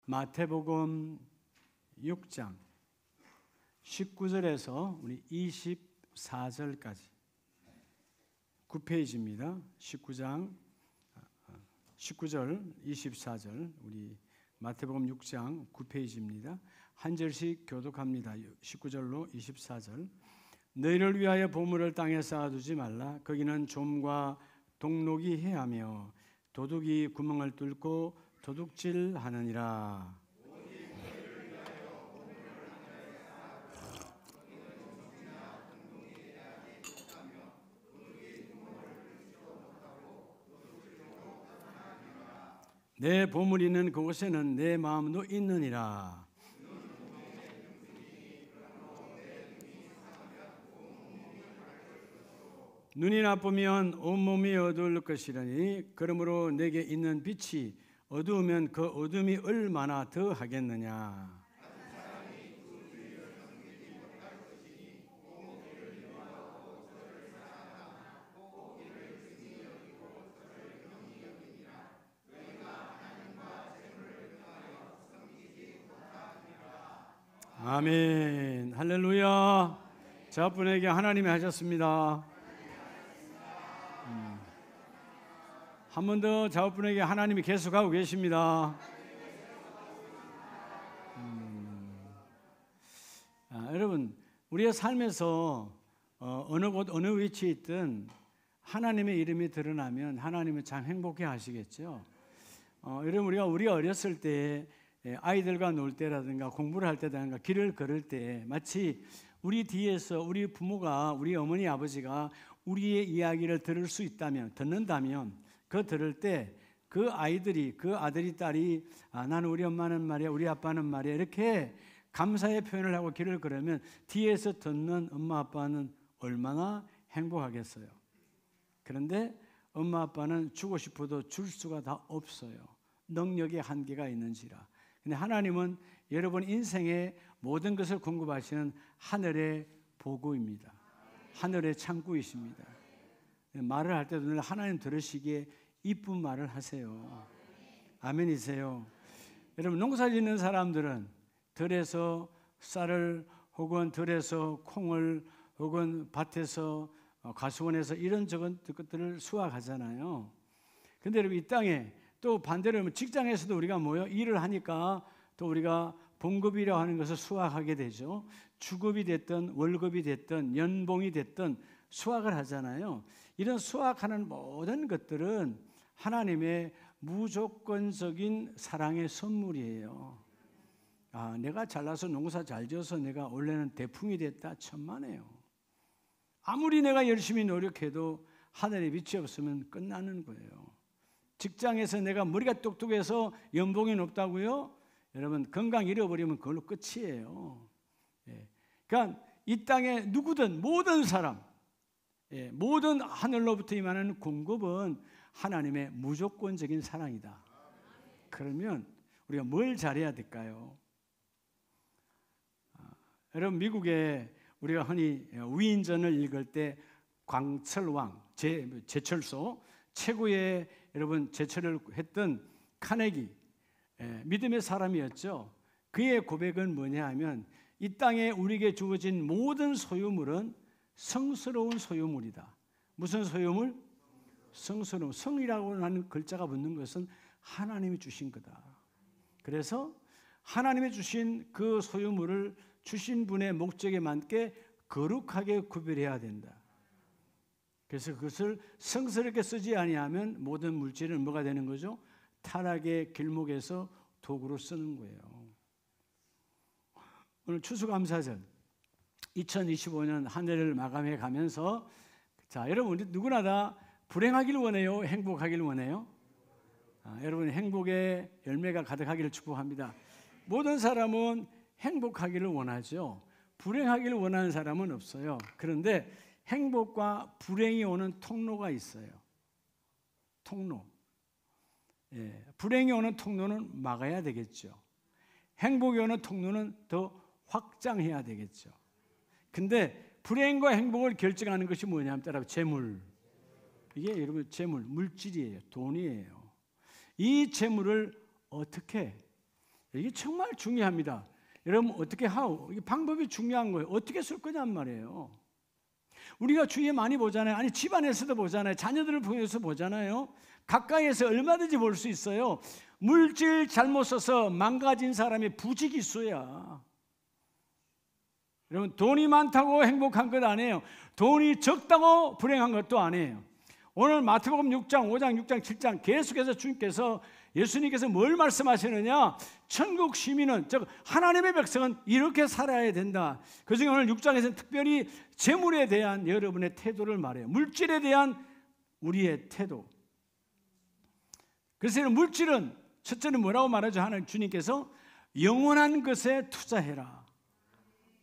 마태복음 6장 19절에서 우리 24절까지 9페이지입니다. 19절 24절 우리 마태복음 6장 9페이지입니다. 한 절씩 교독합니다. 19절로 24절. 너희를 위하여 보물을 땅에 쌓아두지 말라. 거기는 좀과 동록이 해하며 도둑이 구멍을 뚫고 도둑질하느니라. 내 보물이 있는 그곳에는 내 마음도 있느니라. 눈이 나쁘면 온몸이 어두울 것이라니 그러므로 내게 있는 빛이 어두우면 그 어둠이 얼마나 더 하겠느냐. 아멘. 할렐루야. 저분에게 하나님이 하셨습니다. 한 번 더 저분에게 하나님이 계속하고 계십니다. 여러분, 우리의 삶에서 어느 곳 어느 위치에 있든 하나님의 이름이 드러나면 하나님은 참 행복해 하시겠죠. 여러분, 우리가 어렸을 때 아이들과 놀 때라든가 공부를 할 때라든가 길을 걸을 때 마치 우리 뒤에서 우리 부모가 우리 어머니 아버지가 우리의 이야기를 들을 수 있다면 듣는다면 그 들을 때 그 아이들이 그 아들이 딸이 나는 우리 엄마는 말이야 우리 아빠는 말이야 이렇게 감사의 표현을 하고 길을 걸으면 뒤에서 듣는 엄마 아빠는 얼마나 행복하겠어요. 그런데 엄마 아빠는 주고 싶어도 줄 수가 다 없어요. 능력의 한계가 있는지라. 근데 하나님은 여러분 인생의 모든 것을 공급하시는 하늘의 보구입니다. 하늘의 창구이십니다. 말을 할 때도 늘 하나님 들으시기에 이쁜 말을 하세요. 아멘이세요. 여러분 농사 짓는 사람들은 들에서 쌀을 혹은 들에서 콩을 혹은 밭에서 가수원에서 이런저런 것들을 수확하잖아요. 그런데 여러분 이 땅에 또 반대로 직장에서도 우리가 일을 하니까 또 우리가 봉급이라고 하는 것을 수확하게 되죠. 주급이 됐든 월급이 됐든 연봉이 됐든 수확을 하잖아요. 이런 수확하는 모든 것들은 하나님의 무조건적인 사랑의 선물이에요. 내가 잘나서 농사 잘 지어서 내가 원래는 대풍이 됐다 천만에요. 아무리 내가 열심히 노력해도 하늘의 빛이 없으면 끝나는 거예요. 직장에서 내가 머리가 똑똑해서 연봉이 높다고요? 여러분 건강 잃어버리면 그걸로 끝이에요. 그러니까 이 땅에 누구든 모든 사람 모든 하늘로부터 임하는 공급은 하나님의 무조건적인 사랑이다. 그러면 우리가 뭘 잘해야 될까요? 여러분 미국에 우리가 흔히 위인전을 읽을 때 광철왕 제철소 최고의 여러분 제철을 했던 카네기 믿음의 사람이었죠. 그의 고백은 뭐냐 하면 이 땅에 우리에게 주어진 모든 소유물은 성스러운 소유물이다. 무슨 소유물? 성스러운. 성이라고 하는 글자가 붙는 것은 하나님이 주신 거다. 그래서 하나님이 주신 그 소유물을 주신 분의 목적에 맞게 거룩하게 구별해야 된다. 그래서 그것을 성스럽게 쓰지 아니하면 모든 물질은 뭐가 되는 거죠? 타락의 길목에서 도구로 쓰는 거예요. 오늘 추수감사절 2025년 한 해를 마감해 가면서 자 여러분 우리 누구나 다 불행하길 원해요? 행복하길 원해요? 여러분 행복의 열매가 가득하기를 축복합니다. 모든 사람은 행복하기를 원하죠. 불행하기를 원하는 사람은 없어요. 그런데 행복과 불행이 오는 통로가 있어요. 통로. 불행이 오는 통로는 막아야 되겠죠. 행복이 오는 통로는 더 확장해야 되겠죠. 근데 불행과 행복을 결정하는 것이 뭐냐면 따라 재물. 이게 여러분 재물, 물질이에요. 돈이에요. 이 재물을 어떻게 이게 정말 중요합니다. 여러분 어떻게 하오? 이게 방법이 중요한 거예요. 어떻게 쓸 거냔 말이에요. 우리가 주위에 많이 보잖아요. 아니 집안에서도 보잖아요. 자녀들을 통해서 보잖아요. 가까이에서 얼마든지 볼 수 있어요. 물질 잘못 써서 망가진 사람이 부지기수야. 여러분 돈이 많다고 행복한 것 아니에요. 돈이 적다고 불행한 것도 아니에요. 오늘 마태복음 6장, 5장, 6장, 7장 계속해서 주님께서 예수님께서 뭘 말씀하시느냐? 천국 시민은 즉 하나님의 백성은 이렇게 살아야 된다. 그중에 오늘 6장에서는 특별히 재물에 대한 여러분의 태도를 말해요. 물질에 대한 우리의 태도. 그래서 물질은 첫째는 뭐라고 말하죠? 하나님 주님께서 영원한 것에 투자해라.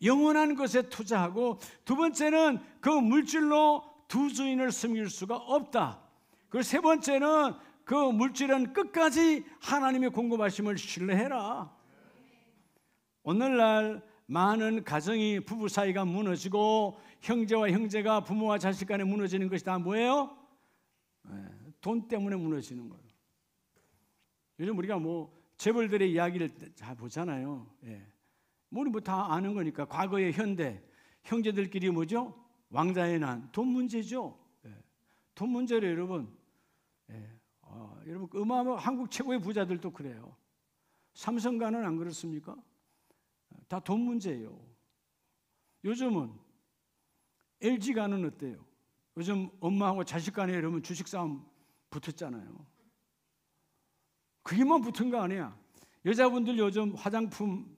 영원한 것에 투자하고, 두 번째는 그 물질로 두 주인을 섬길 수가 없다. 그리고 세 번째는 그 물질은 끝까지 하나님의 공급하심을 신뢰해라. 오늘날 많은 가정이 부부 사이가 무너지고 형제와 형제가 부모와 자식 간에 무너지는 것이 다 뭐예요? 돈 때문에 무너지는 거예요. 요즘 우리가 뭐 재벌들의 이야기를 잘 보잖아요. 우리 뭐 다 아는 거니까. 과거의 현대 형제들끼리 뭐죠? 왕자의 난, 돈 문제죠. 돈 문제로 여러분. 여러분 어마어마 한국 최고의 부자들도 그래요. 삼성가는 안 그렇습니까? 다 돈 문제예요. 요즘은 LG가는 어때요? 요즘 엄마하고 자식 간에 여러분 주식 싸움 붙었잖아요. 그게만 붙은 거 아니야. 여자분들 요즘 화장품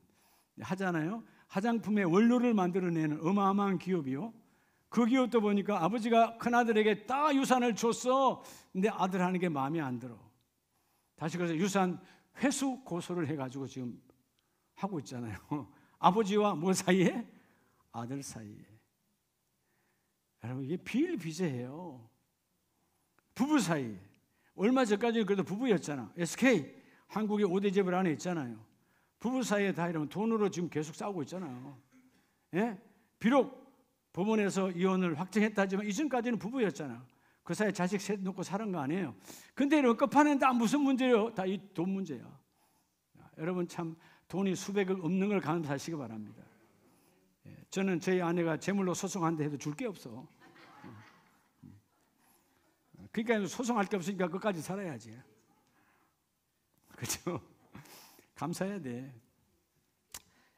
하잖아요. 화장품의 원료를 만들어내는 어마어마한 기업이요. 그 기업도 보니까 아버지가 큰아들에게 다 유산을 줬어. 근데 아들 하는 게 마음에 안 들어. 다시 그래서 유산 회수 고소를 해가지고 지금 하고 있잖아요. 아버지와 뭐 사이에? 아들 사이에. 여러분 이게 비일비재해요. 부부 사이에. 얼마 전까지는 그래도 부부였잖아. SK 한국의 5대 재벌 안에 있잖아요. 부부 사이에 다 이러면 돈으로 지금 계속 싸우고 있잖아요. 비록 법원에서 이혼을 확정했다지만 이전까지는 부부였잖아. 그 사이에 자식 셋 놓고 사는 거 아니에요. 근데 이런 끝판에는 다 무슨 문제예요? 다 이 돈 문제야. 여러분 참 돈이 수백억 없는 걸 감사하시기 바랍니다. 저는 저희 아내가 재물로 소송한다 해도 줄 게 없어. 그러니까 소송할 게 없으니까 끝까지 살아야지. 그렇죠? 감사해야 돼.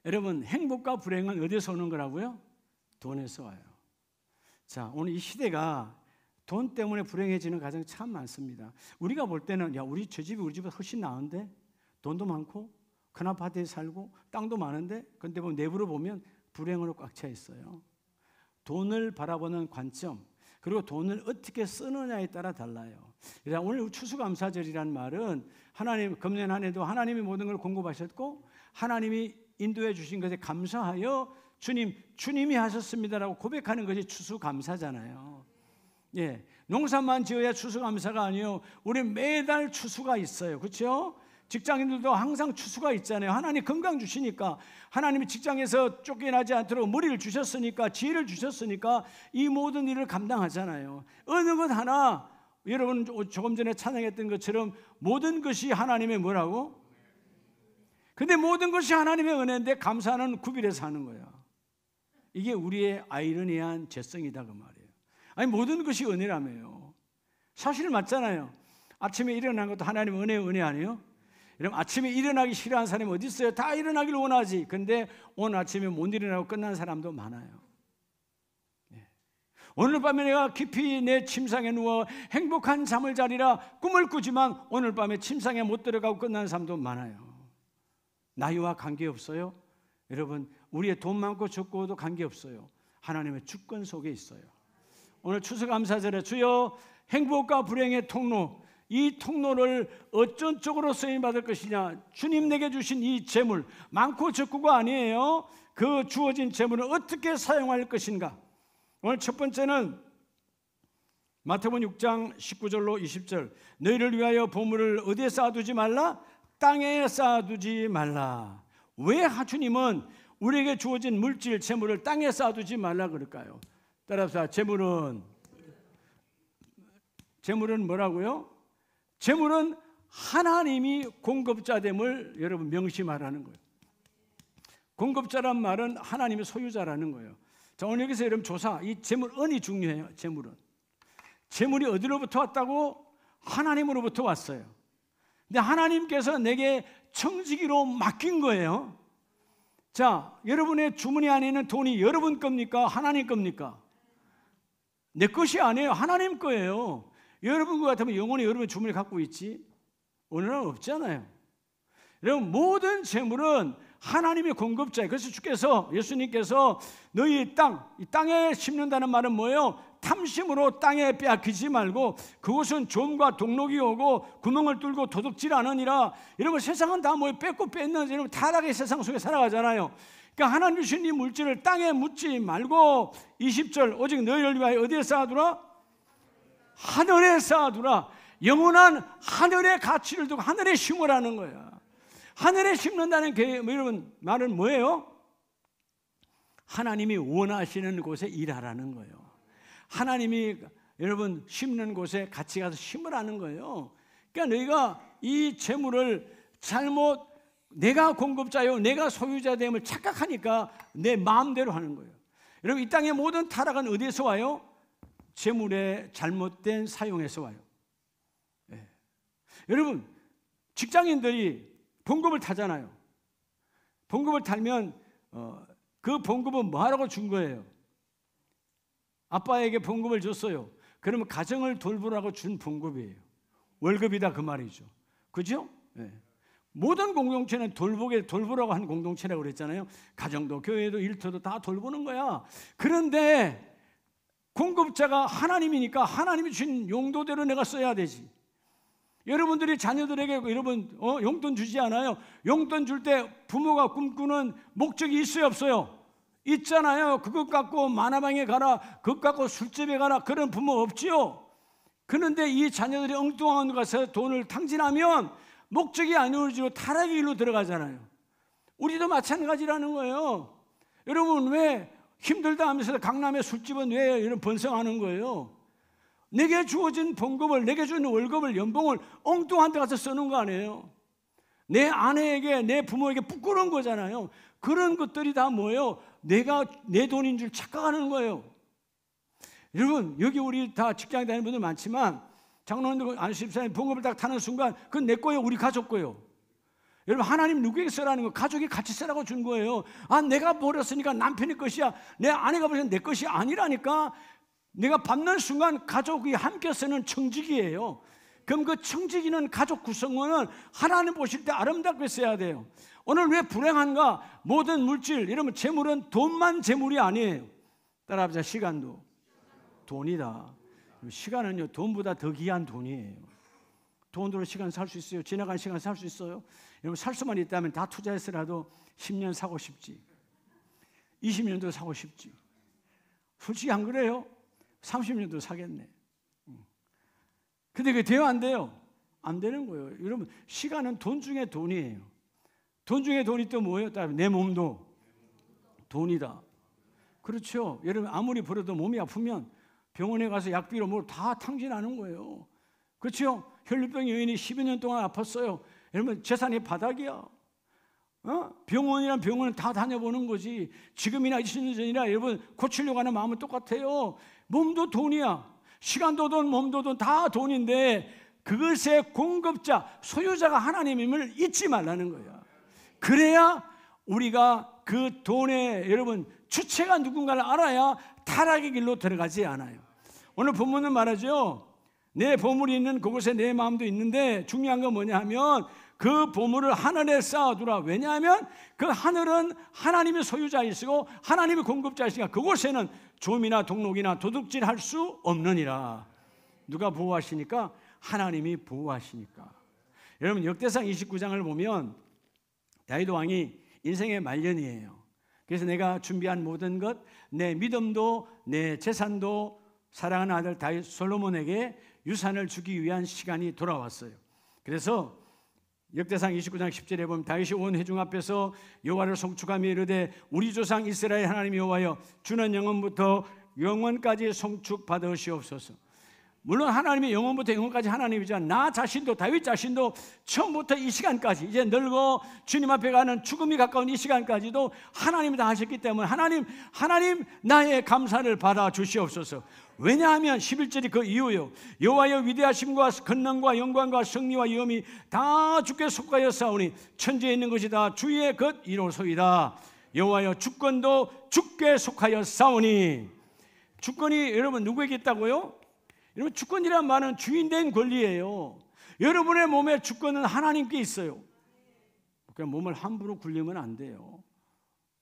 여러분 행복과 불행은 어디서 오는 거라고요? 돈에서 와요. 자, 오늘 이 시대가 돈 때문에 불행해지는 가정이 참 많습니다. 우리가 볼 때는 야 우리 저 집이 우리 집보다 훨씬 나은데 돈도 많고 큰 아파트에 살고 땅도 많은데 근데 내부로 보면 불행으로 꽉 차 있어요. 돈을 바라보는 관점 그리고 돈을 어떻게 쓰느냐에 따라 달라요. 그래서 오늘 추수감사절이란 말은 하나님 금년 한 해도 하나님이 모든 걸 공급하셨고 하나님이 인도해 주신 것에 감사하여 주님이 하셨습니다라고 고백하는 것이 추수감사잖아요. 농사만 지어야 추수감사가 아니에요. 우리 매달 추수가 있어요. 그렇죠? 직장인들도 항상 추수가 있잖아요. 하나님 건강 주시니까 하나님이 직장에서 쫓겨나지 않도록 머리를 주셨으니까 지혜를 주셨으니까 이 모든 일을 감당하잖아요. 어느 것 하나 여러분 조금 전에 찬양했던 것처럼 모든 것이 하나님의 뭐라고? 근데 모든 것이 하나님의 은혜인데 감사는 구별해서 하는 거야. 이게 우리의 아이러니한 죄성이다 그 말이에요. 아니 모든 것이 은혜라며요. 사실 맞잖아요. 아침에 일어난 것도 하나님의 은혜 아니에요? 여러분 아침에 일어나기 싫어하는 사람이 어디 있어요? 다 일어나길 원하지. 근데 오늘 아침에 못 일어나고 끝난 사람도 많아요. 오늘 밤에 내가 깊이 내 침상에 누워 행복한 잠을 자리라 꿈을 꾸지만 오늘 밤에 침상에 못 들어가고 끝나는 사람도 많아요. 나이와 관계없어요. 여러분 우리의 돈 많고 적고도 관계없어요. 하나님의 주권 속에 있어요. 오늘 추수감사절에 주여 행복과 불행의 통로 이 통로를 어쩐 쪽으로 쓰임받을 것이냐. 주님 내게 주신 이 재물 많고 적고가 아니에요. 그 주어진 재물을 어떻게 사용할 것인가. 오늘 첫 번째는 마태복음 6장 19절로 20절 너희를 위하여 보물을 어디에 쌓아두지 말라? 땅에 쌓아두지 말라. 왜 주님은 우리에게 주어진 물질 재물을 땅에 쌓아두지 말라 그럴까요? 따라서 재물은 뭐라고요? 재물은 하나님이 공급자됨을 여러분 명심하라는 거예요. 공급자란 말은 하나님의 소유자라는 거예요. 자, 오늘 여기서 여러분 조사, 이 재물, 은이 중요해요. 재물이 어디로부터 왔다고? 하나님으로부터 왔어요. 근데 하나님께서 내게 청지기로 맡긴 거예요. 자, 여러분의 주머니 안에 있는 돈이 여러분 겁니까? 하나님 겁니까? 내 것이 아니에요. 하나님 거예요. 여러분 것 같으면 영원히 여러분의 주머니 갖고 있지? 오늘은 없잖아요. 여러분, 모든 재물은 하나님의 공급자예요. 그래서 주께서, 예수님께서 너희 이 땅에 심는다는 말은 뭐예요? 탐심으로 땅에 빼앗기지 말고 그곳은 좀과 동록이 오고 구멍을 뚫고 도둑질 않으니라. 여러분, 세상은 다 뭐 뺏고 뺏는 여러분 타락의 세상 속에 살아가잖아요. 그러니까 하나님 주신 이 물질을 땅에 묻지 말고 20절 오직 너희를 위하여 어디에 쌓아두라? 하늘에 쌓아두라. 영원한 하늘의 가치를 두고 하늘에 심으라는 거야. 하늘에 심는다는 게 여러분 말은 뭐예요? 하나님이 원하시는 곳에 일하라는 거예요. 하나님이 여러분 심는 곳에 같이 가서 심으라는 거예요. 그러니까 너희가 이 재물을 잘못 내가 공급자요, 내가 소유자됨을 착각하니까 내 마음대로 하는 거예요. 여러분, 이 땅의 모든 타락은 어디에서 와요? 재물의 잘못된 사용에서 와요. 네. 여러분, 직장인들이 봉급을 타잖아요. 봉급을 타면 그 봉급은 뭐 하라고 준 거예요? 아빠에게 봉급을 줬어요. 그러면 가정을 돌보라고 준 봉급이에요. 월급이다 그 말이죠. 그죠? 네. 모든 공동체는 돌보라고 한 공동체라고 그랬잖아요. 가정도 교회도 일터도 다 돌보는 거야. 그런데 공급자가 하나님이니까 하나님이 주신 용도대로 내가 써야 되지. 여러분들이 자녀들에게 여러분 용돈 주지 않아요? 용돈 줄 때 부모가 꿈꾸는 목적이 있어요, 없어요? 있잖아요. 그것 갖고 만화방에 가라, 그것 갖고 술집에 가라, 그런 부모 없지요. 그런데 이 자녀들이 엉뚱한 데 가서 돈을 탕진하면 목적이 안 이루어지고 타락의 길로 들어가잖아요. 우리도 마찬가지라는 거예요. 여러분, 왜 힘들다 하면서 강남의 술집은 왜 이런 번성하는 거예요? 내게 주어진 봉급을, 내게 주는 월급을, 연봉을 엉뚱한 데 가서 쓰는 거 아니에요? 내 아내에게, 내 부모에게 부끄러운 거잖아요. 그런 것들이 다 뭐예요? 내가 내 돈인 줄 착각하는 거예요. 여러분, 여기 우리 다 직장 다니는 분들 많지만 장로님들, 안수집사님 봉급을 딱 타는 순간 그건 내 거예요, 우리 가족 거예요. 여러분, 하나님 누구에게 쓰라는 거? 가족이 같이 쓰라고 준 거예요. 아, 내가 버렸으니까 남편의 것이야, 내 아내가 버렸으니까 내 것이 아니라니까. 내가 받는 순간 가족이 함께 쓰는 청지기예요. 그럼 그 청지기는 가족 구성원은 하나님 보실 때 아름답게 써야 돼요. 오늘 왜 불행한가? 모든 물질, 여러분 재물은 돈만 재물이 아니에요. 따라합시다. 시간도 돈이다. 시간은요, 돈보다 더 귀한 돈이에요. 돈으로 시간 살 수 있어요? 지나간 시간 살 수 있어요? 여러분, 살 수만 있다면 다 투자했으라도 10년 사고 싶지, 20년도 사고 싶지. 솔직히 안 그래요? 30년도 사겠네. 근데 그게 돼요, 안 돼요? 안 되는 거예요. 여러분, 시간은 돈 중에 돈이에요. 돈 중에 돈이 또 뭐예요? 내 몸도 돈이다. 그렇죠? 여러분, 아무리 버려도 몸이 아프면 병원에 가서 약비로 뭘 다 탕진하는 거예요. 그렇죠? 혈류병 여인이 12년 년 동안 아팠어요. 여러분, 재산이 바닥이야. 병원이란 병원은 다 다녀보는 거지. 지금이나 20년 전이나 여러분 고치려고 하는 마음은 똑같아요. 몸도 돈이야. 시간도 돈, 몸도 돈, 다 돈인데 그것의 공급자, 소유자가 하나님임을 잊지 말라는 거야. 그래야 우리가 그 돈의 여러분 주체가 누군가를 알아야 타락의 길로 들어가지 않아요. 오늘 본문은 말하죠. 내 보물이 있는 그곳에 내 마음도 있는데 중요한 건 뭐냐 하면 그 보물을 하늘에 쌓아두라. 왜냐하면 그 하늘은 하나님의 소유자이시고 하나님의 공급자이시니까 그곳에는 좀이나 동록이나 도둑질 할 수 없느니라. 누가 보호하시니까? 하나님이 보호하시니까. 여러분, 역대상 29장을 보면 다윗 왕이 인생의 말년이에요. 그래서 내가 준비한 모든 것, 내 믿음도 내 재산도 사랑하는 아들 다윗 솔로몬에게 유산을 주기 위한 시간이 돌아왔어요. 그래서 역대상 29장 10절에 보면 다윗이 온 회중 앞에서 여호와를 송축하며 이르되 우리 조상 이스라엘 하나님 여호와여 주는 영원부터 영원까지 송축 받으시옵소서. 물론 하나님이 영원부터 영원까지 하나님이지만 나 자신도, 다윗 자신도 처음부터 이 시간까지, 이제 늙어 주님 앞에 가는 죽음이 가까운 이 시간까지도 하나님이 다 하셨기 때문에 하나님 나의 감사를 받아 주시옵소서. 왜냐하면 11절이 그 이유요, 여호와의 위대하심과 권능과 영광과 승리와 위엄이 다 주께 속하여 싸우니 천지에 있는 것이 다 주의 것 이로소이다. 여호와여 주권도 주께 속하여 싸우니. 주권이 여러분 누구에게 있다고요? 여러분, 주권이란 말은 주인된 권리예요. 여러분의 몸의 주권은 하나님께 있어요. 그냥 몸을 함부로 굴리면 안 돼요.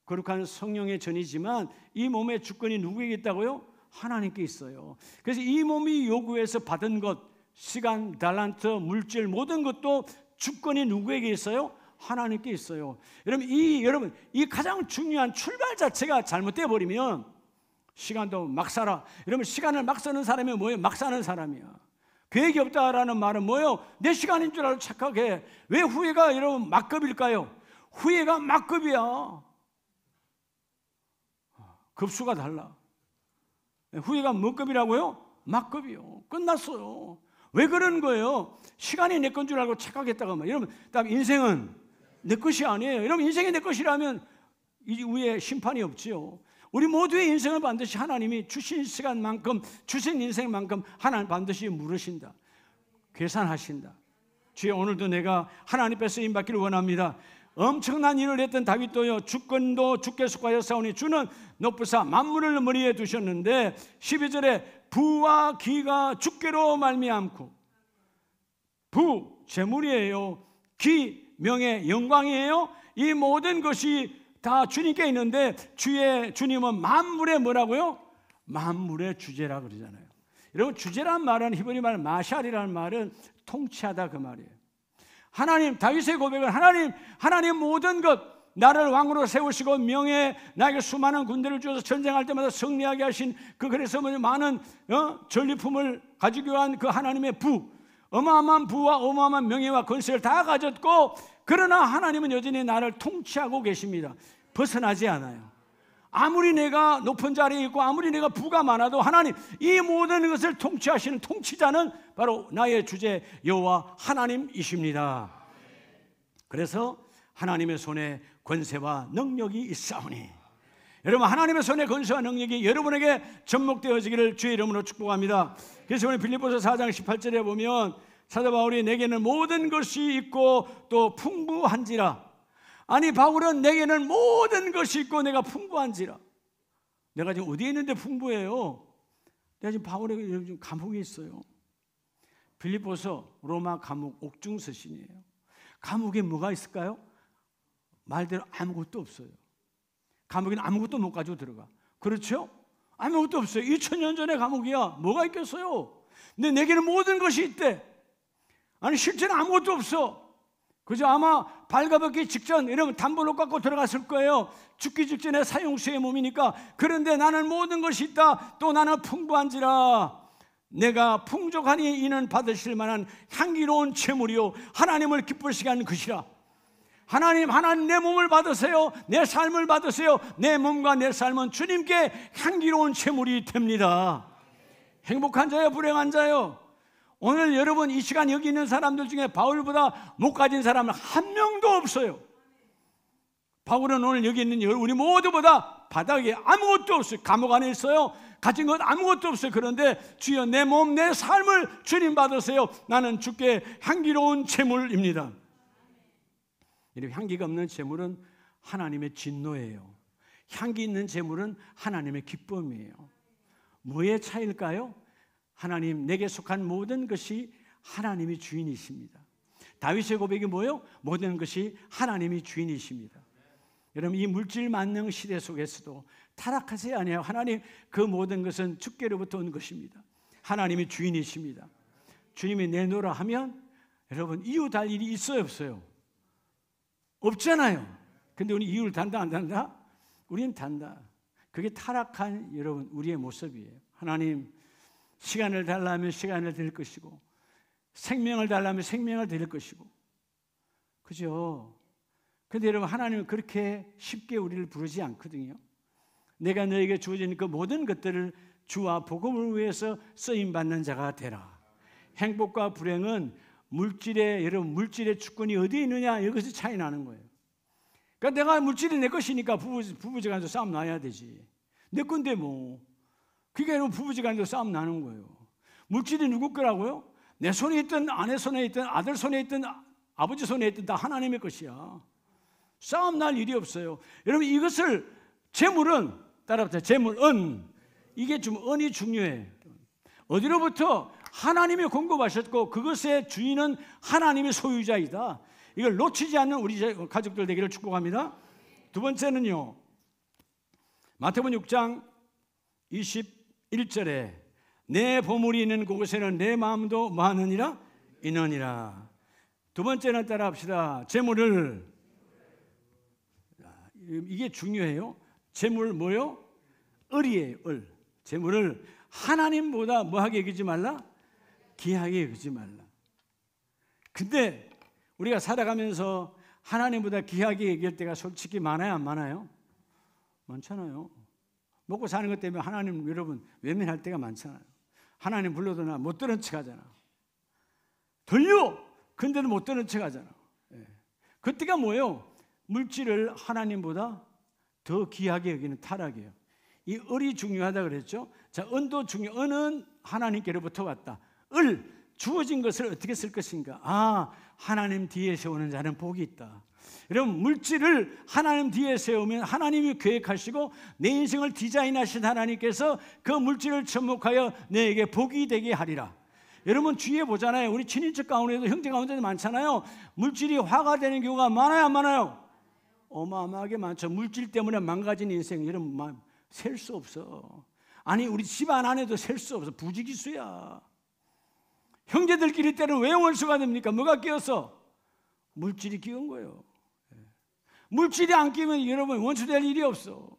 거룩한 성령의 전이지만 이 몸의 주권이 누구에게 있다고요? 하나님께 있어요. 그래서 이 몸이 요구해서 받은 것, 시간, 달란트, 물질, 모든 것도 주권이 누구에게 있어요? 하나님께 있어요. 여러분, 이 가장 중요한 출발 자체가 잘못되어 버리면 시간도 막 살아. 여러분, 시간을 막 쓰는 사람이 뭐예요? 막 사는 사람이야. 계획이 없다라는 말은 뭐예요? 내 시간인 줄 알고 착각해. 왜 후회가 여러분 막급일까요? 후회가 막급이야. 급수가 달라. 후회가 뭐 급이라고요? 막급이요. 끝났어요. 왜 그러는 거예요? 시간이 내 건 줄 알고 착각했다가 여러분, 인생은 내 것이 아니에요. 여러분, 인생이 내 것이라면 이 위에 심판이 없지요. 우리 모두의 인생을 반드시 하나님이 주신 시간만큼, 주신 인생만큼 하나님 반드시 물으신다, 계산하신다. 주여, 오늘도 내가 하나님 앞에 쓰임받기를 원합니다. 엄청난 일을 했던 다윗도요, 주권도 주께 속하여 싸우니 주는 높으사 만물을 머리에 두셨는데 12절에 부와 기가 주께로 말미암고, 부 재물이에요, 기 명예 영광이에요. 이 모든 것이 다 주님께 있는데 주님은 만물의 뭐라고요? 만물의 주제라 그러잖아요. 여러분, 주제란 말은 히브리 말 마샬이라는 말은 통치하다 그 말이에요. 하나님, 다윗의 고백은 하나님 모든 것, 나를 왕으로 세우시고 명예, 나에게 수많은 군대를 주어서 전쟁할 때마다 승리하게 하신 그래서 많은 전리품을 가지고 간 그 하나님의 부, 어마어마한 부와 어마어마한 명예와 권세를 다 가졌고, 그러나 하나님은 여전히 나를 통치하고 계십니다. 벗어나지 않아요. 아무리 내가 높은 자리에 있고 아무리 내가 부가 많아도 하나님, 이 모든 것을 통치하시는 통치자는 바로 나의 주제 여호와 하나님이십니다. 그래서 하나님의 손에 권세와 능력이 있사오니, 여러분, 하나님의 손에 권세와 능력이 여러분에게 접목되어지기를 주의 이름으로 축복합니다. 그래서 오늘 빌립보서 4장 18절에 보면 사도 바울이 내게는 모든 것이 있고 또 풍부한지라. 아니, 바울은 내게는 모든 것이 있고 내가 풍부한지라. 내가 지금 어디에 있는데 풍부해요? 내가 지금 바울에게 지금 감옥에 있어요. 빌립보서 로마 감옥 옥중 서신이에요. 감옥에 뭐가 있을까요? 말대로 아무것도 없어요. 감옥에는 아무것도 못 가지고 들어가. 그렇죠? 아무것도 없어요. 2000년 전의 감옥이야. 뭐가 있겠어요? 근데 내게는 모든 것이 있대. 아니, 실제는 아무것도 없어. 그죠? 아마 발가벗기 직전, 여러분 담보로 갖고 들어갔을 거예요. 죽기 직전에 사형수의 몸이니까. 그런데 나는 모든 것이 있다. 또 나는 풍부한지라. 내가 풍족하니 이는 받으실 만한 향기로운 재물이요 하나님을 기쁘시게 하는 것이라. 하나님 내 몸을 받으세요. 내 삶을 받으세요. 내 몸과 내 삶은 주님께 향기로운 재물이 됩니다. 행복한 자요, 불행한 자요? 오늘 여러분 이 시간 여기 있는 사람들 중에 바울보다 못 가진 사람은 한 명도 없어요. 바울은 오늘 여기 있는 우리 모두보다 바닥에 아무것도 없어요. 감옥 안에 있어요. 가진 것 아무것도 없어요. 그런데 주여, 내 몸, 내 삶을 주님 받으세요. 나는 주께 향기로운 재물입니다. 이렇게 향기가 없는 재물은 하나님의 진노예요. 향기 있는 재물은 하나님의 기쁨이에요. 뭐의 차이일까요? 하나님, 내게 속한 모든 것이 하나님이 주인이십니다. 다윗의 고백이 뭐예요? 모든 것이 하나님이 주인이십니다. 여러분, 이 물질 만능 시대 속에서도 타락하지 아니하여 하나님, 그 모든 것은 주께로부터 온 것입니다. 하나님이 주인이십니다. 주님이 내놓으라 하면 여러분, 이웃할 일이 있어요, 없어요? 없잖아요. 근데 우리 이웃을 단다 안 단다? 우리는 단다. 그게 타락한 여러분 우리의 모습이에요. 하나님, 시간을 달라면 시간을 드릴 것이고 생명을 달라면 생명을 드릴 것이고, 그죠? 근데 여러분, 하나님은 그렇게 쉽게 우리를 부르지 않거든요. 내가 너에게 주어진 그 모든 것들을 주와 복음을 위해서 쓰임 받는 자가 되라. 행복과 불행은 여러분 물질의 주권이 어디에 있느냐, 여기서 차이 나는 거예요. 그러니까 내가 물질이 내 것이니까 부부지간에서 싸움 나야 되지. 내 건데 뭐. 그게 여러분 부부지간에서 싸움 나는 거예요. 물질이 누구 거라고요? 내 손에 있든 아내 손에 있든 아들 손에 있든 아버지 손에 있든 다 하나님의 것이야. 싸움 날 일이 없어요. 여러분 이것을 재물은 따라붙어 재물 이게 좀 은이 중요해. 어디로부터 하나님이 공급하셨고 그것의 주인은 하나님의 소유자이다. 이걸 놓치지 않는 우리 가족들 되기를 축복합니다. 두 번째는요, 마태복음 6장 21절에 내 보물이 있는 곳에는 내 마음도 뭐하느니라? 있느니라. 두 번째는 따라합시다. 재물을, 이게 중요해요. 재물 뭐요? 을이에요. 을. 재물을 하나님보다 뭐하게 여기지 말라? 귀하게 여기지 말라. 근데 우리가 살아가면서 하나님보다 귀하게 여길 때가 솔직히 많아요, 안 많아요? 많잖아요. 먹고 사는 것 때문에 하나님 여러분 외면할 때가 많잖아요. 하나님 불러도 나 못 들은 척 하잖아. 들려! 근데도 못 들은 척 하잖아. 그때가 뭐예요? 물질을 하나님보다 더 귀하게 여기는 타락이에요. 이 을이 중요하다 그랬죠. 자, 은도 은은 하나님께로부터 왔다. 주어진 것을 어떻게 쓸 것인가? 하나님 뒤에 세우는 자는 복이 있다. 여러분 물질을 하나님 뒤에 세우면 하나님이 계획하시고 내 인생을 디자인하신 하나님께서 그 물질을 접목하여 내게 복이 되게 하리라. 여러분 주위에 보잖아요. 우리 친인척 가운데도 형제 가운데도 많잖아요. 물질이 화가 되는 경우가 많아요, 안 많아요? 어마어마하게 많죠. 물질 때문에 망가진 인생 여러분 셀 수 없어. 아니 우리 집안 안에도 셀 수 없어. 부지기수야. 형제들끼리 때는 왜 원수가 됩니까? 뭐가 끼었어? 물질이 끼운 거예요. 물질이 안 끼면 여러분 원수 될 일이 없어.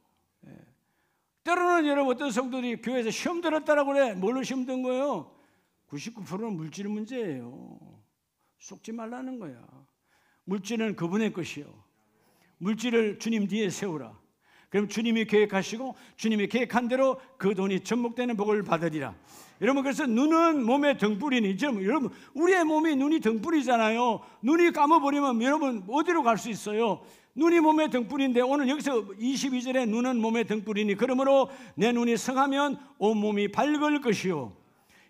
때로는 여러분 어떤 성도들이 교회에서 시험 들었다라고 그래. 뭘로 시험 든 거예요? 99%는 물질 문제예요. 속지 말라는 거야. 물질은 그분의 것이요. 물질을 주님 뒤에 세우라. 그럼 주님이 계획하시고 주님이 계획한 대로 그 돈이 접목되는 복을 받으리라. 여러분 그래서 눈은 몸의 등불이니 여러분 우리의 몸이 눈이 등불이잖아요. 눈이 감아버리면 여러분 어디로 갈 수 있어요? 눈이 몸의 등불인데 오늘 여기서 22절에 눈은 몸의 등불이니 그러므로 내 눈이 성하면 온몸이 밝을 것이요.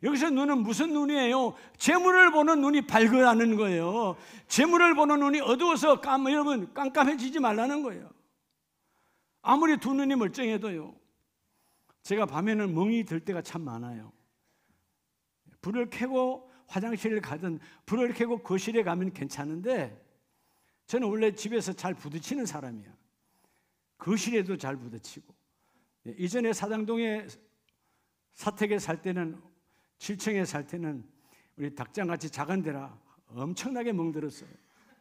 여기서 눈은 무슨 눈이에요? 재물을 보는 눈이 밝으라는 거예요. 재물을 보는 눈이 어두워서 여러분 깜깜해지지 말라는 거예요. 아무리 두 눈이 멀쩡해도요. 제가 밤에는 멍이 들 때가 참 많아요. 불을 켜고 화장실을 가든 불을 켜고 거실에 가면 괜찮은데 저는 원래 집에서 잘 부딪히는 사람이야. 거실에도 잘 부딪히고. 이전에 사당동에 사택에 살 때는 7층에 살 때는 우리 닭장같이 작은 데라 엄청나게 멍들었어요.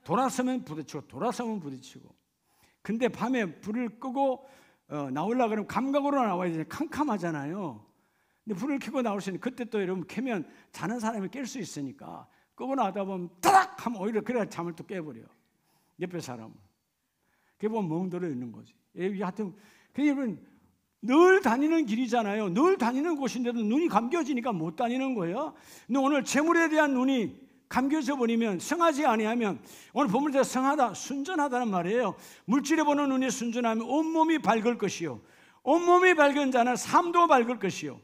돌아서면 부딪히고 돌아서면 부딪히고. 근데 밤에 불을 끄고 나오려고 그러면 감각으로 나와야 되잖아요. 캄캄하잖아요. 근데 불을 켜고 나올 수 있는 그때 또 여러분 켜면 자는 사람이 깰 수 있으니까 끄고 나오다 보면 따닥 하면 오히려 그래야 잠을 또 깨버려. 옆에 사람은. 그게 보면 멍들어 있는 거지. 하여튼 여러분 늘 다니는 길이잖아요. 늘 다니는 곳인데도 눈이 감겨지니까 못 다니는 거예요. 근데 오늘 재물에 대한 눈이 감겨져 버리면 성하지 아니하면 오늘 본문에서 성하다, 순전하다는 말이에요. 물질에 보는 눈이 순전하면 온몸이 밝을 것이요. 온몸이 밝은 자는 삶도 밝을 것이요.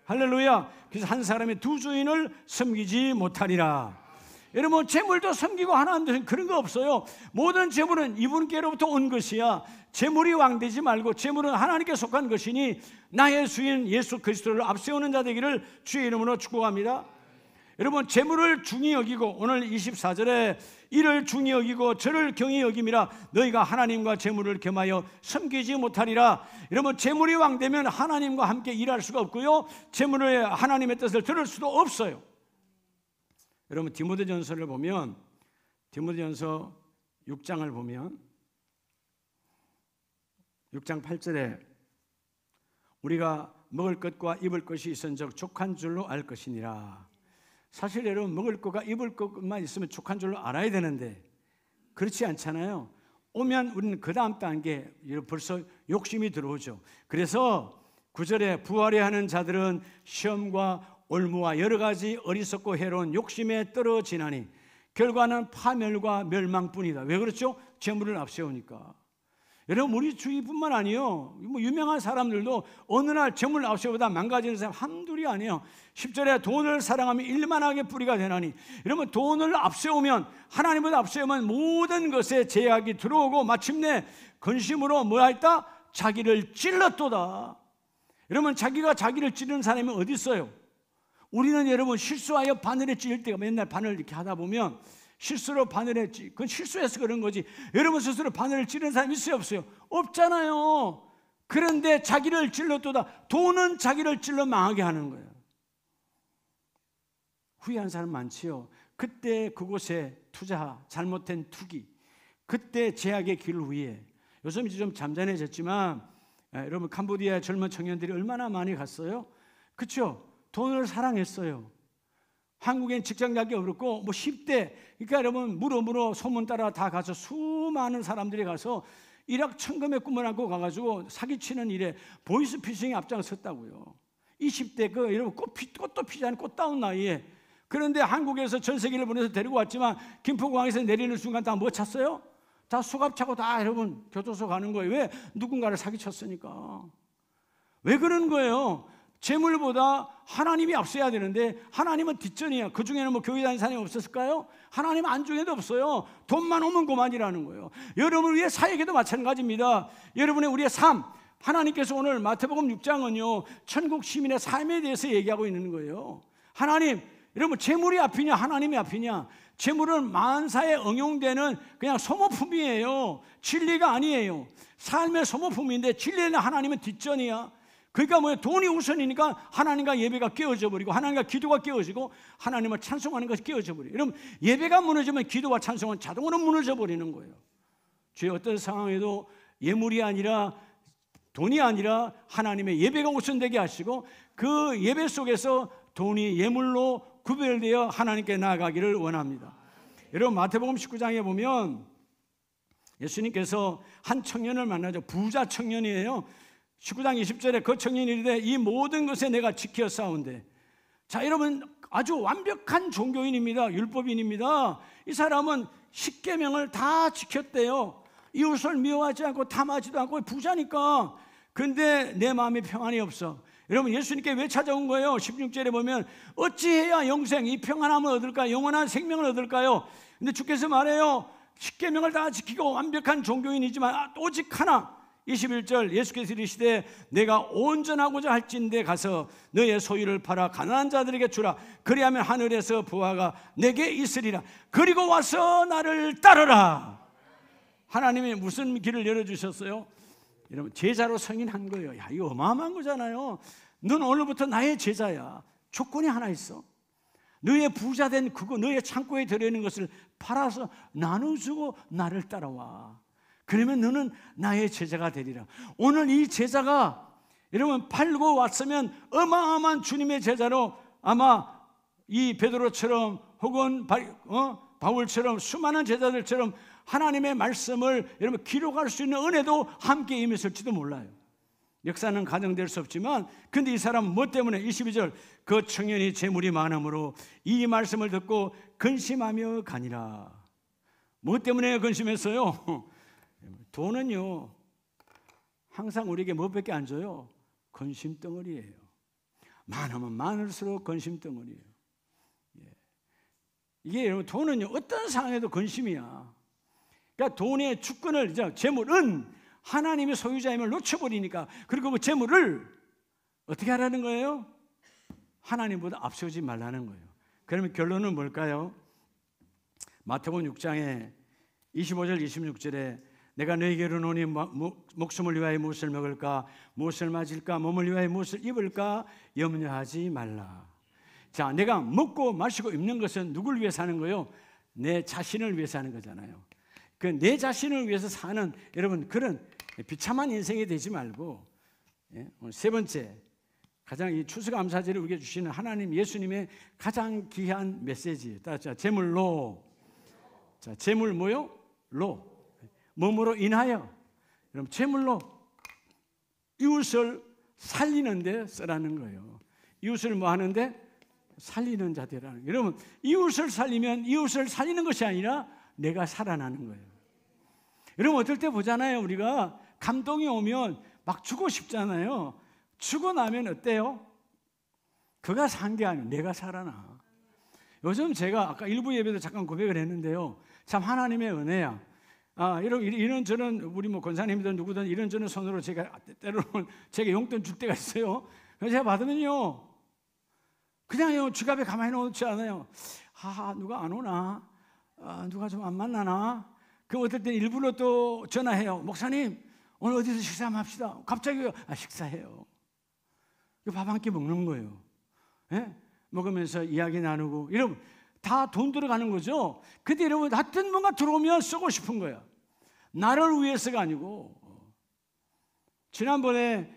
할렐루야. 그래서 한 사람이 두 주인을 섬기지 못하리라. 여러분 재물도 섬기고 하나님도 그런 거 없어요. 모든 재물은 이분께로부터 온 것이야. 재물이 왕되지 말고 재물은 하나님께 속한 것이니 나의 주인 예수 그리스도를 앞세우는 자 되기를 주의 이름으로 축복합니다. 여러분 재물을 중히 여기고 오늘 24절에 이를 중히 여기고 저를 경히 여김이라 너희가 하나님과 재물을 겸하여 섬기지 못하리라. 여러분 재물이 왕되면 하나님과 함께 일할 수가 없고요. 재물의 하나님의 뜻을 들을 수도 없어요. 여러분 디모데전서를 보면 디모데전서 6장을 보면 6장 8절에 우리가 먹을 것과 입을 것이 있은즉 족한 줄로 알 것이니라. 사실 여러분 먹을 것과 입을 것만 있으면 족한 줄로 알아야 되는데 그렇지 않잖아요. 오면 우리는 그 다음 단계 벌써 욕심이 들어오죠. 그래서 9절에 부활해야 하는 자들은 시험과 올무와 여러 가지 어리석고 해로운 욕심에 떨어지나니 결과는 파멸과 멸망뿐이다. 왜 그렇죠? 재물을 앞세우니까. 여러분, 우리 주위뿐만 아니에요. 뭐 유명한 사람들도 어느 날 재물 앞세우다 망가지는 사람 한둘이 아니에요. 10절에 돈을 사랑하면 일만하게 뿌리가 되나니, 여러분, 돈을 앞세우면, 하나님을 앞세우면 모든 것에 제약이 들어오고 마침내 근심으로 뭐라 했다? 자기를 찔렀도다. 여러분, 자기가 자기를 찌르는 사람이 어디 있어요? 우리는 여러분 실수하여 바늘에 찔릴 때가, 맨날 바늘 이렇게 하다 보면 실수로 바늘에 그건 실수해서 그런 거지. 여러분 스스로 바늘을 찌르는 사람이 있어요, 없어요? 없잖아요. 그런데 자기를 찔렀도다. 돈은 자기를 찔러 망하게 하는 거예요. 후회한 사람 많지요. 그때 그곳에 투자, 잘못된 투기, 그때 제약의 길을 위해. 요즘 이제 좀 잠잠해졌지만 여러분, 캄보디아 젊은 청년들이 얼마나 많이 갔어요? 그렇죠? 돈을 사랑했어요. 한국엔 직장 가기 어렵고 뭐 10대, 그러니까 여러분 물어 소문 따라 다 가서 수많은 사람들이 가서 일확천금의 꿈을 안고 가가지고 사기치는 일에 보이스피싱에 앞장섰다고요. 20대 그 여러분 꽃도 피지 않은 꽃다운 나이에. 그런데 한국에서 전세기를 보내서 데리고 왔지만 김포공항에서 내리는 순간 다 뭐 찼어요? 다 수갑 차고 다 여러분 교도소 가는 거예요. 왜? 누군가를 사기쳤으니까. 왜 그러는 거예요? 재물보다 하나님이 앞서야 되는데 하나님은 뒷전이에요. 그 중에는 뭐 교회 다니는 사람이 없었을까요? 하나님 안중에도 없어요. 돈만 오면 그만이라는 거예요. 여러분, 우리의 사역에도 마찬가지입니다. 여러분의 우리의 삶, 하나님께서 오늘 마태복음 6장은요 천국 시민의 삶에 대해서 얘기하고 있는 거예요. 하나님, 여러분, 재물이 앞이냐 하나님이 앞이냐? 재물은 만사에 응용되는 그냥 소모품이에요. 진리가 아니에요. 삶의 소모품인데 진리는 하나님은 뒷전이야. 그러니까 뭐예요? 돈이 우선이니까 하나님과 예배가 깨어져 버리고 하나님과 기도가 깨어지고 하나님을 찬송하는 것이 깨어져 버려요. 여러분, 예배가 무너지면 기도와 찬송은 자동으로 무너져 버리는 거예요. 주의 어떤 상황에도 예물이 아니라 돈이 아니라 하나님의 예배가 우선되게 하시고 그 예배 속에서 돈이 예물로 구별되어 하나님께 나아가기를 원합니다. 여러분, 마태복음 19장에 보면 예수님께서 한 청년을 만나죠. 부자 청년이에요. 19장 20절에 그 청년이 이르되 이 모든 것에 내가 지켜 싸운데. 자, 여러분, 아주 완벽한 종교인입니다. 율법인입니다. 이 사람은 십계명을 다 지켰대요. 이웃을 미워하지 않고 탐하지도 않고 부자니까. 근데 내 마음에 평안이 없어. 여러분, 예수님께 왜 찾아온 거예요? 16절에 보면 어찌해야 영생, 이 평안함을 얻을까? 영원한 생명을 얻을까요? 근데 주께서 말해요. 십계명을 다 지키고 완벽한 종교인이지만 오직 하나, 21절 예수께서 이르시되 내가 온전하고자 할진대 가서 너의 소유를 팔아 가난한 자들에게 주라. 그리하면 하늘에서 부하가 내게 있으리라. 그리고 와서 나를 따르라. 하나님이 무슨 길을 열어주셨어요? 여러분, 제자로 성인한 거예요. 야, 이거 어마어마한 거잖아요. 넌 오늘부터 나의 제자야. 조건이 하나 있어. 너의 부자된 그거, 너의 창고에 들어있는 것을 팔아서 나눠주고 나를 따라와. 그러면 너는 나의 제자가 되리라. 오늘 이 제자가 여러분 팔고 왔으면 어마어마한 주님의 제자로 아마 이 베드로처럼 혹은 바울처럼 수많은 제자들처럼 하나님의 말씀을 여러분 기록할 수 있는 은혜도 함께 임했을지도 몰라요. 역사는 가정될 수 없지만 근데 이 사람은 뭐 때문에 22절 그 청년이 재물이 많음으로 이 말씀을 듣고 근심하며 가니라. 뭐 때문에 근심했어요? 돈은요 항상 우리에게 뭐밖에 안 줘요? 근심덩어리예요. 많으면 많을수록 근심덩어리예요. 이게 여러분 돈은요 어떤 상황에도 근심이야. 그러니까 돈의 주권을 재물은 하나님의 소유자임을 놓쳐버리니까 그리고 그 재물을 어떻게 하라는 거예요? 하나님보다 앞세우지 말라는 거예요. 그러면 결론은 뭘까요? 마태복음 6장에 25절 26절에 내가 너에게 이르노니 목숨을 위하여 무엇을 먹을까 무엇을 마실까 몸을 위하여 무엇을 입을까 염려하지 말라. 자, 내가 먹고 마시고 입는 것은 누굴 위해 사는 거예요? 내 자신을 위해 사는 거잖아요. 그 내 자신을 위해서 사는 여러분 그런 비참한 인생이 되지 말고 세 번째 가장 이 추수감사제를 우리에게 주시는 하나님 예수님의 가장 귀한 메시지. 자, 재물로. 자, 재물 뭐요? 로. 몸으로 인하여. 여러분 재물로 이웃을 살리는데 쓰라는 거예요. 이웃을 뭐 하는데? 살리는 자들이라는 거예요. 여러분, 이웃을 살리면 이웃을 살리는 것이 아니라 내가 살아나는 거예요. 여러분, 어떨 때 보잖아요. 우리가 감동이 오면 막 주고 싶잖아요. 주고 나면 어때요? 그가 산 게 아니에요. 내가 살아나. 요즘 제가 아까 일부 예배도 잠깐 고백을 했는데요. 참 하나님의 은혜야. 이런저런 우리 뭐 권사님이든 누구든 이런저런 손으로 제가 때로는 제가 용돈 줄 때가 있어요. 그래서 제가 받으면요, 그냥요 지갑에 가만히 놓지 않아요. 누가 안 오나? 누가 좀 안 만나나? 그럼 어떨 때 일부러 또 전화해요. 목사님, 오늘 어디서 식사 한번 합시다. 갑자기 식사해요. 밥 한 끼 먹는 거예요. 예? 먹으면서 이야기 나누고. 여러분, 다 돈 들어가는 거죠. 근데 여러분, 하여튼 뭔가 들어오면 쓰고 싶은 거야. 나를 위해서가 아니고. 지난번에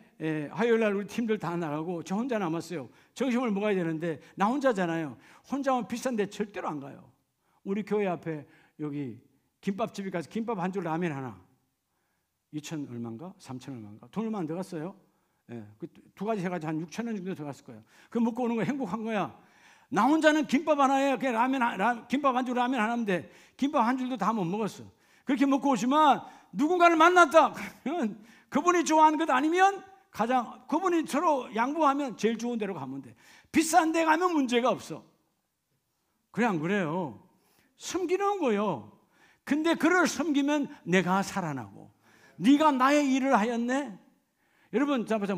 화요일날 우리 팀들 다 나가고 저 혼자 남았어요. 점심을 먹어야 되는데 나 혼자잖아요. 혼자 오면 비싼데 절대로 안 가요. 우리 교회 앞에 여기 김밥집에 가서 김밥 한 줄 라면 하나 2천 얼마인가? 3천 얼마인가? 돈 얼마 안 들어갔어요. 그 두 가지 해가지고 한 6천 원 정도 들어갔을 거예요. 그거 먹고 오는 거 행복한 거야. 나 혼자는 김밥 하나에 그냥 김밥 한 줄 라면 하나인데 김밥 한 줄도 다 못 먹었어. 그렇게 먹고 오지만 누군가를 만났다 그러면 그분이 좋아하는 것 아니면 그분이 서로 양보하면 제일 좋은 데로 가면 돼. 비싼 데 가면 문제가 없어. 그래 안 그래요? 섬기는 거요. 근데 그를 섬기면 내가 살아나고 네가 나의 일을 하였네. 여러분, 자 보자.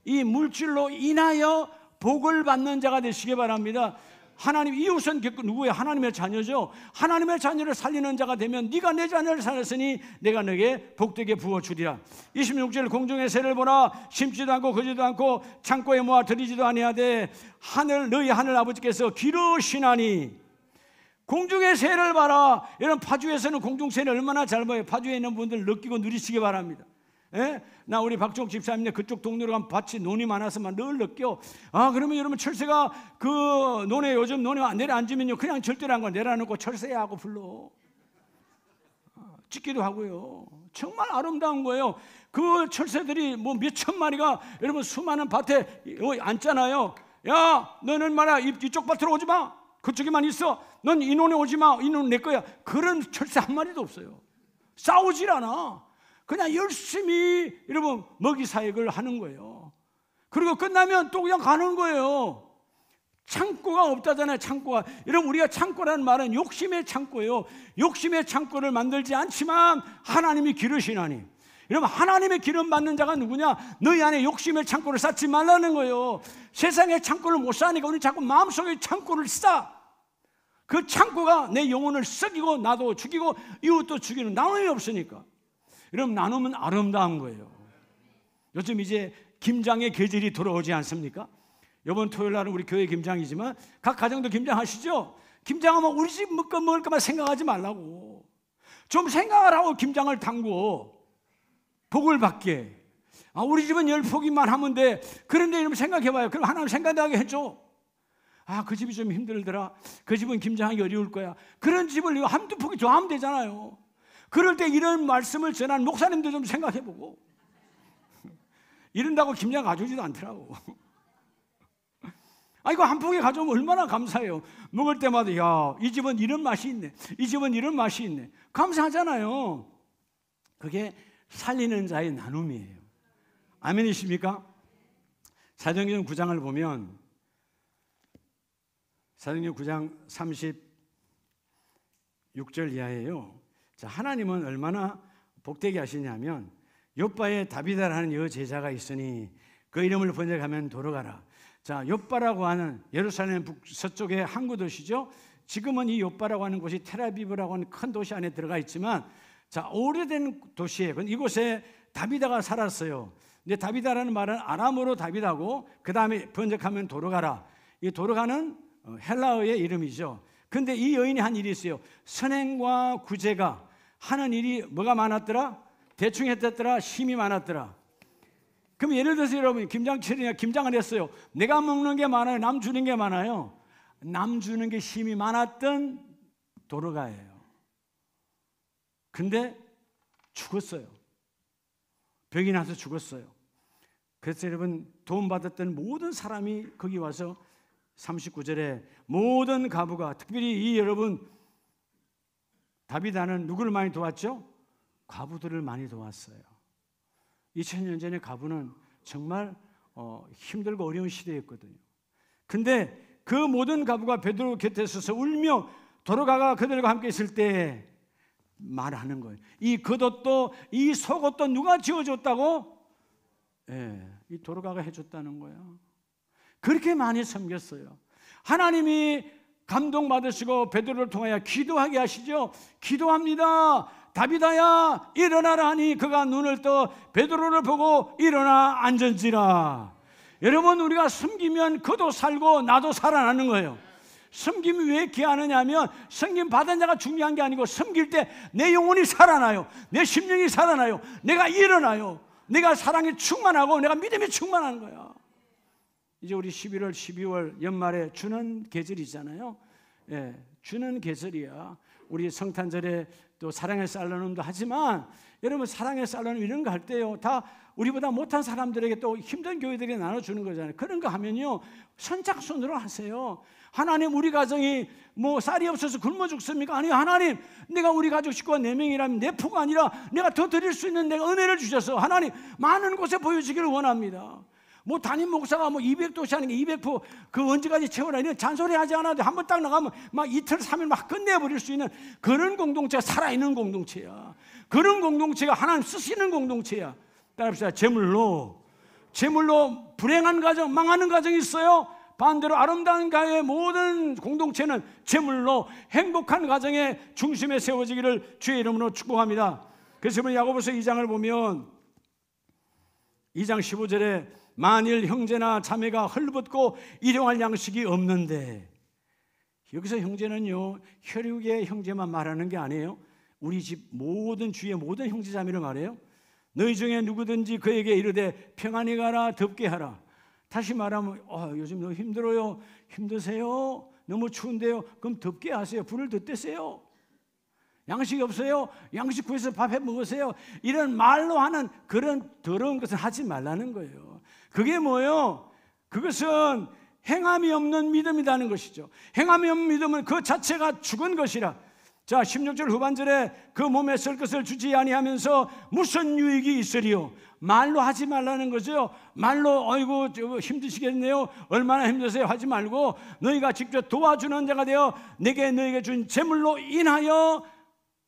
이 물질로 인하여 복을 받는 자가 되시기 바랍니다. 하나님, 이웃은 누구예요? 하나님의 자녀죠. 하나님의 자녀를 살리는 자가 되면 네가 내 자녀를 살렸으니 내가 너에게 복되게 부어주리라. 26절, 공중의 새를 보라. 심지도 않고 거지도 않고 창고에 모아 들이지도 아니하되 너희 하늘 아버지께서 기르시나니. 공중의 새를 봐라. 여러분, 파주에서는 공중새를 얼마나 잘 봐요. 파주에 있는 분들 느끼고 누리시기 바랍니다. 나 우리 박종 집사님네 그쪽 동네로 가면 밭이 논이 많아서만 늘 느껴. 그러면 여러분, 철새가 그 논에 요즘 논에 내려앉으면요 그냥 절대로 안 가. 내려놓고 철새야 하고 불러. 찍기도 하고요. 정말 아름다운 거예요. 그 철새들이 뭐 몇천 마리가 여러분 수많은 밭에 앉잖아요. 야, 너는 말이야 이쪽 밭으로 오지 마. 그쪽에만 있어. 넌 이 논에 오지 마. 이 논은 내 거야. 그런 철새 한 마리도 없어요. 싸우질 않아. 그냥 열심히 여러분 먹이 사역을 하는 거예요. 그리고 끝나면 또 그냥 가는 거예요. 창고가 없다잖아요. 창고가. 여러분, 우리가 창고라는 말은 욕심의 창고예요. 욕심의 창고를 만들지 않지만 하나님이 기르시나니. 여러분, 하나님의 기름 받는 자가 누구냐? 너희 안에 욕심의 창고를 쌓지 말라는 거예요. 세상의 창고를 못 쌓으니까 우리 자꾸 마음속에 창고를 쌓아. 그 창고가 내 영혼을 썩이고 나도 죽이고 이웃도 죽이는 나눔이 없으니까. 여러분, 나누면 아름다운 거예요. 요즘 이제 김장의 계절이 돌아오지 않습니까? 이번 토요일 날은 우리 교회 김장이지만 각 가정도 김장하시죠? 김장하면 우리 집 먹을까만 생각하지 말라고. 좀 생각을 하고 김장을 담고 복을 받게. 우리 집은 10포기만 하면 돼. 그런데 이러면 생각해봐요. 그럼 하나님 생각나게 해줘. 그 집이 좀 힘들더라. 그 집은 김장하기 어려울 거야. 그런 집을 한두 포기 더 하면 되잖아요. 그럴 때 이런 말씀을 전한 목사님도 좀 생각해보고. 이런다고 김장 가져오지도 않더라고. 이거 한 포기 가져오면 얼마나 감사해요. 먹을 때마다 야, 이 집은 이런 맛이 있네. 이 집은 이런 맛이 있네. 감사하잖아요. 그게 살리는 자의 나눔이에요. 아멘이십니까? 사도행전 9장을 보면 사도행전 9장 36절 이하예요. 자, 하나님은 얼마나 복되게 하시냐면 욥바에 다비다라는 여제자가 있으니 그 이름을 번역하면 도로가라. 자, 욥바라고 하는 예루살렘 북서쪽의 항구 도시죠. 지금은 이 욥바라고 하는 곳이 텔아비브라고 하는 큰 도시 안에 들어가 있지만, 자, 오래된 도시에 이곳에 다비다가 살았어요. 근데 다비다라는 말은 아람어로 다비다고 그 다음에 번역하면 도로가라. 이 도로가는 헬라어의 이름이죠. 근데 이 여인이 한 일이 있어요. 선행과 구제가 하는 일이 뭐가 많았더라? 대충 했더라? 힘이 많았더라. 그럼 예를 들어서 여러분 김장철이냐 김장을 했어요. 내가 먹는 게 많아요? 남 주는 게 많아요? 남 주는 게 힘이 많았던 도로가예요. 근데 죽었어요. 병이 나서 죽었어요. 그래서 여러분 도움받았던 모든 사람이 거기 와서 39절에 모든 가부가, 특별히 이 여러분 다비다는 누구를 많이 도왔죠? 과부들을 많이 도왔어요. 2000년 전에 가부는 정말 힘들고 어려운 시대였거든요. 근데 그 모든 가부가 베드로 곁에 서서 울며 도로가가 그들과 함께 있을 때 말하는 거예요. 이 겉옷도 이 속옷도 누가 지어줬다고? 이 도로가가 해줬다는 거예요. 그렇게 많이 섬겼어요. 하나님이 감동받으시고 베드로를 통하여 기도하게 하시죠. 기도합니다. 다비다야 일어나라 하니 그가 눈을 떠 베드로를 보고 일어나 앉은지라. 여러분, 우리가 섬기면 그도 살고 나도 살아나는 거예요. 섬김이 왜 귀하느냐 하면 섬김 받은 자가 중요한 게 아니고 섬길 때 내 영혼이 살아나요. 내 심령이 살아나요. 내가 일어나요. 내가 사랑에 충만하고 내가 믿음에 충만한 거야. 이제 우리 11월, 12월 연말에 주는 계절이잖아요. 주는 계절이야. 우리 성탄절에 또 사랑의 쌀나눔도 하지만 여러분, 사랑의 쌀나눔 이런 거 할 때요, 다 우리보다 못한 사람들에게 또 힘든 교회들이 나눠주는 거잖아요. 그런 거 하면요, 선착순으로 하세요. 하나님, 우리 가정이 뭐 쌀이 없어서 굶어 죽습니까? 아니, 하나님, 내가 우리 가족 식구가 4명이라면 내 푸가 아니라 내가 더 드릴 수 있는 내가 은혜를 주셔서 하나님 많은 곳에 보여주기를 원합니다. 뭐 담임 목사가 뭐 200도시 하는 게 200포 그 언제까지 채워라 이런 잔소리 하지 않아도 한번 딱 나가면 막 이틀 3일 막 끝내버릴 수 있는 그런 공동체가 살아있는 공동체야. 그런 공동체가 하나님 쓰시는 공동체야. 따라합시다. 제물로 불행한 가정, 망하는 가정이 있어요. 반대로 아름다운 가정의 모든 공동체는 제물로 행복한 가정의 중심에 세워지기를 주의 이름으로 축복합니다. 그래서 야고보서 2장을 보면 2장 15절에 만일 형제나 자매가 헐벗고 일용할 양식이 없는데, 여기서 형제는요 혈육의 형제만 말하는 게 아니에요. 우리 집 모든 주위의 모든 형제 자매를 말해요. 너희 중에 누구든지 그에게 이르되 평안히 가라 덥게 하라. 다시 말하면 요즘 너무 힘들어요. 힘드세요? 너무 추운데요? 그럼 덥게 하세요. 불을 더 떼세요. 양식이 없어요? 양식 구해서 밥 해 먹으세요. 이런 말로 하는 그런 더러운 것은 하지 말라는 거예요. 그게 뭐예요? 그것은 행함이 없는 믿음이라는 것이죠. 행함이 없는 믿음은 그 자체가 죽은 것이라. 자, 16절 후반절에 그 몸에 쓸 것을 주지 아니하면서 무슨 유익이 있으리요? 말로 하지 말라는 거죠. 말로 아이고 힘드시겠네요, 얼마나 힘드세요 하지 말고 너희가 직접 도와주는 자가 되어 내게 너희에게 준 재물로 인하여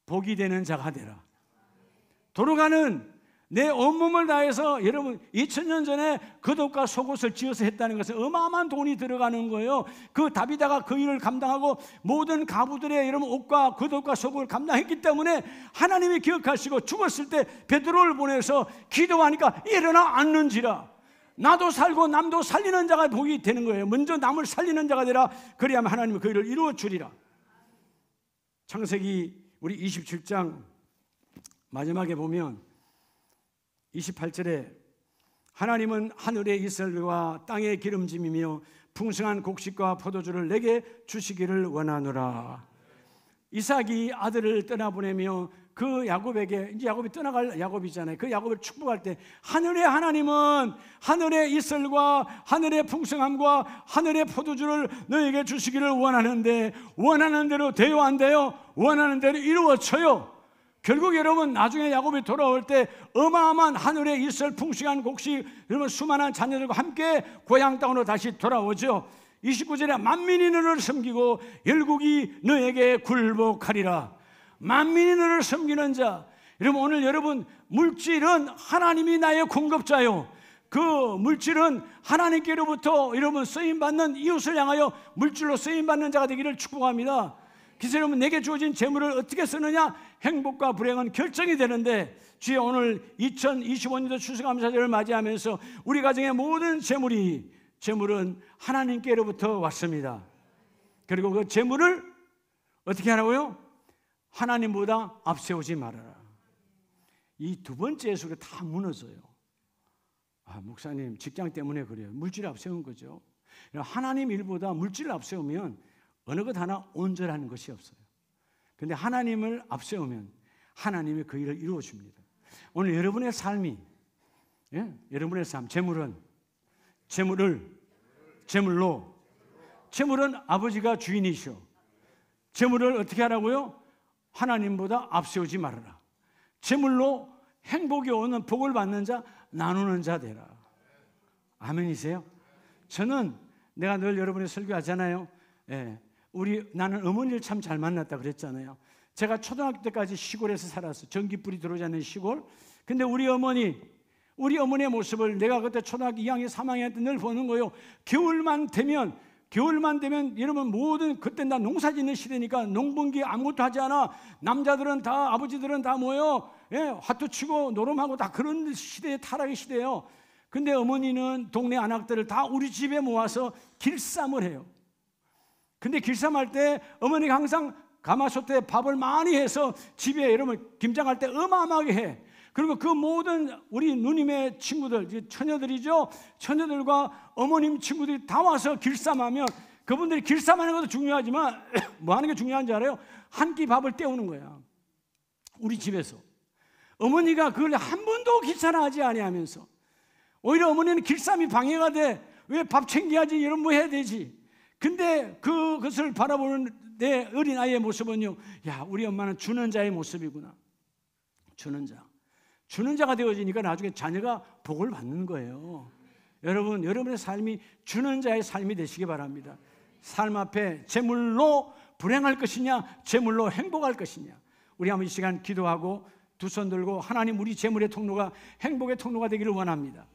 복이 되는 자가 되라. 도로가는 내 온몸을 다해서, 여러분 2000년 전에 겉옷과 속옷을 지어서 했다는 것은 어마어마한 돈이 들어가는 거예요. 그 다비다가 그 일을 감당하고 모든 가부들의 여러분 옷과 겉옷과 속옷을 감당했기 때문에 하나님이 기억하시고 죽었을 때 베드로를 보내서 기도하니까 일어나 앉는지라. 나도 살고 남도 살리는 자가 복이 되는 거예요. 먼저 남을 살리는 자가 되라. 그리하면 하나님은 그 일을 이루어 주리라. 창세기 우리 27장 마지막에 보면 28절에 하나님은 하늘의 이슬과 땅의 기름짐이며 풍성한 곡식과 포도주를 내게 주시기를 원하노라. 이삭이 아들을 떠나보내며 그 야곱에게, 이제 야곱이 떠나갈 야곱이잖아요. 그 야곱을 축복할 때 하늘의 하나님은 하늘의 이슬과 하늘의 풍성함과 하늘의 포도주를 너에게 주시기를 원하는데 원하는 대로 돼요, 안 돼요? 원하는 대로 이루어져요. 결국 여러분 나중에 야곱이 돌아올 때 어마어마한 하늘의 이슬 풍성한 곡식, 여러분 수많은 자녀들과 함께 고향 땅으로 다시 돌아오죠. 29절에 만민이 너를 섬기고 열국이 너에게 굴복하리라. 만민이 너를 섬기는 자. 여러분 오늘 여러분 물질은 하나님이 나의 공급자요. 그 물질은 하나님께로부터 여러분 쓰임받는 이웃을 향하여 물질로 쓰임받는 자가 되기를 축복합니다. 그래서 여러분 내게 주어진 재물을 어떻게 쓰느냐, 행복과 불행은 결정이 되는데, 주여 오늘 2025년도 추수감사절을 맞이하면서 우리 가정의 모든 재물은 하나님께로부터 왔습니다. 그리고 그 재물을 어떻게 하라고요? 하나님보다 앞세우지 말아라. 이 두 번째 예수가 다 무너져요. 목사님 직장 때문에 그래요. 물질을 앞세운 거죠. 하나님 일보다 물질을 앞세우면 어느 것 하나 온전한 것이 없어요. 그런데 하나님을 앞세우면 하나님이 그 일을 이루어 줍니다. 오늘 여러분의 삶이 예? 여러분의 삶, 재물은 재물로 재물은 아버지가 주인이시오. 재물을 어떻게 하라고요? 하나님보다 앞세우지 말아라. 재물로 행복이 오는 복을 받는 자, 나누는 자 되라. 아멘이세요? 저는 내가 늘 여러분이 설교하잖아요. 예, 나는 어머니를 참 잘 만났다 그랬잖아요. 제가 초등학교 때까지 시골에서 살았어요. 전기불이 들어오지 않는 시골. 근데 우리 어머니의 모습을 내가 그때 초등학교 2학년, 3학년 때 늘 보는 거예요. 겨울만 되면 여러분 모든 그때 나 농사 짓는 시대니까 농번기 아무것도 하지 않아. 남자들은 다 아버지들은 다 모여 화투 치고 노름하고 다 그런 시대의 타락의 시대예요. 근데 어머니는 동네 아낙들을 다 우리 집에 모아서 길쌈을 해요. 근데 길쌈할 때 어머니가 항상 가마솥에 밥을 많이 해서 집에 여러분 김장할 때 어마어마하게 해. 그리고 그 모든 우리 누님의 친구들, 처녀들이죠. 처녀들과 어머님 친구들이 다 와서 길쌈하면 그분들이 길쌈하는 것도 중요하지만 뭐 하는 게 중요한지 알아요? 한 끼 밥을 때우는 거야. 우리 집에서. 어머니가 그걸 한 번도 귀찮아하지 아니하면서 오히려 어머니는 길쌈이 방해가 돼. 왜 밥 챙겨야지 이런 뭐 해야 되지. 근데 그것을 바라보는 내 어린아이의 모습은요, 야, 우리 엄마는 주는 자의 모습이구나. 주는 자가 되어지니까 나중에 자녀가 복을 받는 거예요. 여러분의 삶이 주는 자의 삶이 되시기 바랍니다. 삶 앞에 재물로 불행할 것이냐, 재물로 행복할 것이냐. 우리 한번 이 시간 기도하고 두 손 들고 하나님, 우리 재물의 통로가 행복의 통로가 되기를 원합니다.